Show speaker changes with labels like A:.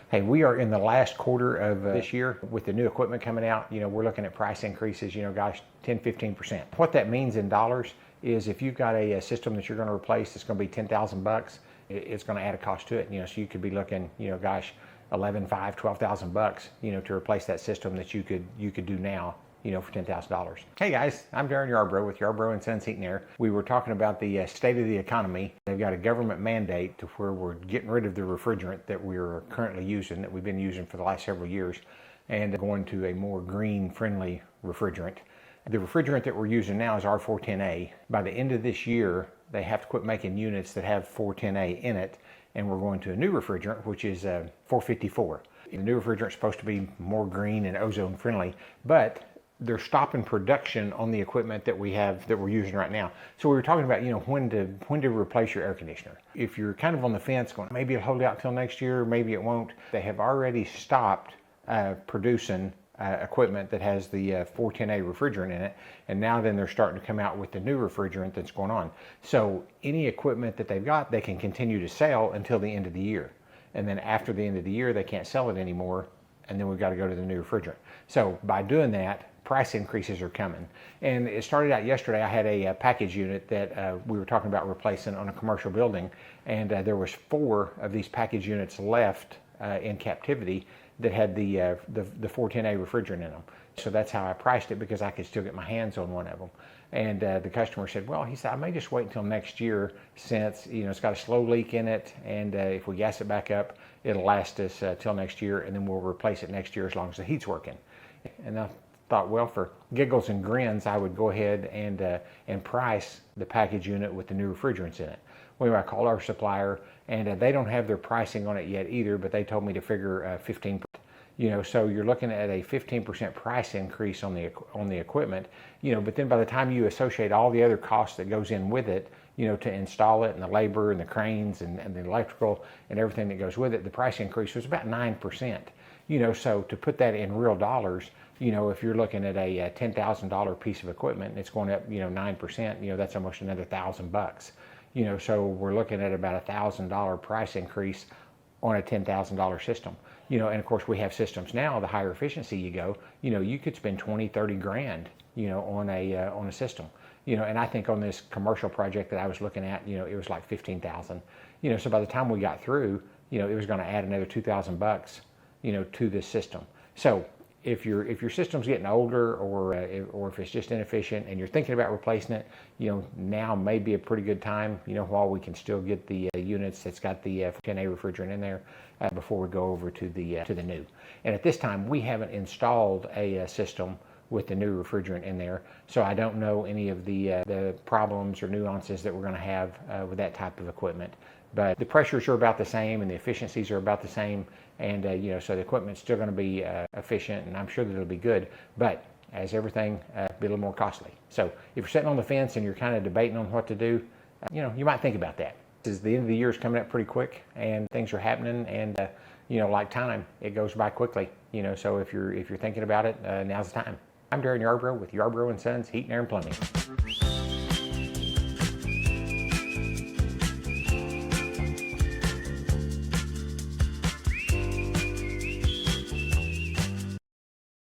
A: Hey, we are in the last quarter of this year with the new equipment coming out. We're looking at price increases, gosh, 10, 15%. What that means in dollars is if you've got a system that you're going to replace that's going to be 10,000 bucks, it's going to add a cost to it. So you could be looking, gosh, 11, 5, 12,000 bucks, to replace that system that you could do now, for $10,000. Hey guys, I'm Darren Yarbrough with Yarbrough Sons Heat and Air. We were talking about the state of the economy. They've got a government mandate to where we're getting rid of the refrigerant that we're currently using, that we've been using for the last several years, and going to a more green-friendly refrigerant. The refrigerant that we're using now is R410A. By the end of this year, they have to quit making units that have 410A in it, and we're going to a new refrigerant, which is 454. The new refrigerant is supposed to be more green and ozone friendly, but they're stopping production on the equipment that we have that we're using right now. So we were talking about, when to replace your air conditioner. If you're kind of on the fence going, maybe it'll hold out till next year, maybe it won't. They have already stopped producing equipment that has the 410A refrigerant in it, and now then they're starting to come out with the new refrigerant that's going on. So any equipment that they've got, they can continue to sell until the end of the year. And then after the end of the year, they can't sell it anymore, and then we've got to go to the new refrigerant. So by doing that, price increases are coming. And it started out yesterday. I had a package unit that we were talking about replacing on a commercial building, and there was 4 of these package units left in captivity that had the 410A refrigerant in them. So that's how I priced it, because I could still get my hands on one of them. And the customer said, well, he said, I may just wait until next year, since it's got a slow leak in it, and if we gas it back up, it'll last us till next year, and then we'll replace it next year as long as the heat's working. And I thought, well, for giggles and grins, I would go ahead and price the package unit with the new refrigerants in it. Well, I called our supplier, and they don't have their pricing on it yet either, but they told me to figure 15%. So you're looking at a 15% price increase on the equipment. But then by the time you associate all the other costs that goes in with it, to install it, and the labor and the cranes and the electrical and everything that goes with it, the price increase was about 9%. So to put that in real dollars, if you're looking at a $10,000 piece of equipment and it's going up, 9%, that's almost another $1,000. So we're looking at about $1,000 price increase on a $10,000 system. And of course we have systems now, the higher efficiency you go, you could spend 20, 30 grand, on a system. And I think on this commercial project that I was looking at, it was like 15,000. So by the time we got through, it was going to add another 2,000 bucks, to this system. So if your system's getting older, or if it's just inefficient and you're thinking about replacing it, now may be a pretty good time, while we can still get the units that's got the 410A refrigerant in there before we go over to the new. And at this time, we haven't installed a system with the new refrigerant in there, so I don't know any of the problems or nuances that we're going to have with that type of equipment. But the pressures are about the same, and the efficiencies are about the same, and so the equipment's still going to be efficient, and I'm sure that it'll be good. But as everything, be a little more costly. So if you're sitting on the fence and you're kind of debating on what to do, you might think about that. As the end of the year is coming up pretty quick, and things are happening, and like time, it goes by quickly. So if you're thinking about it, now's the time. I'm Darren Yarbrough with Yarbrough Sons Heat and Air and Plumbing.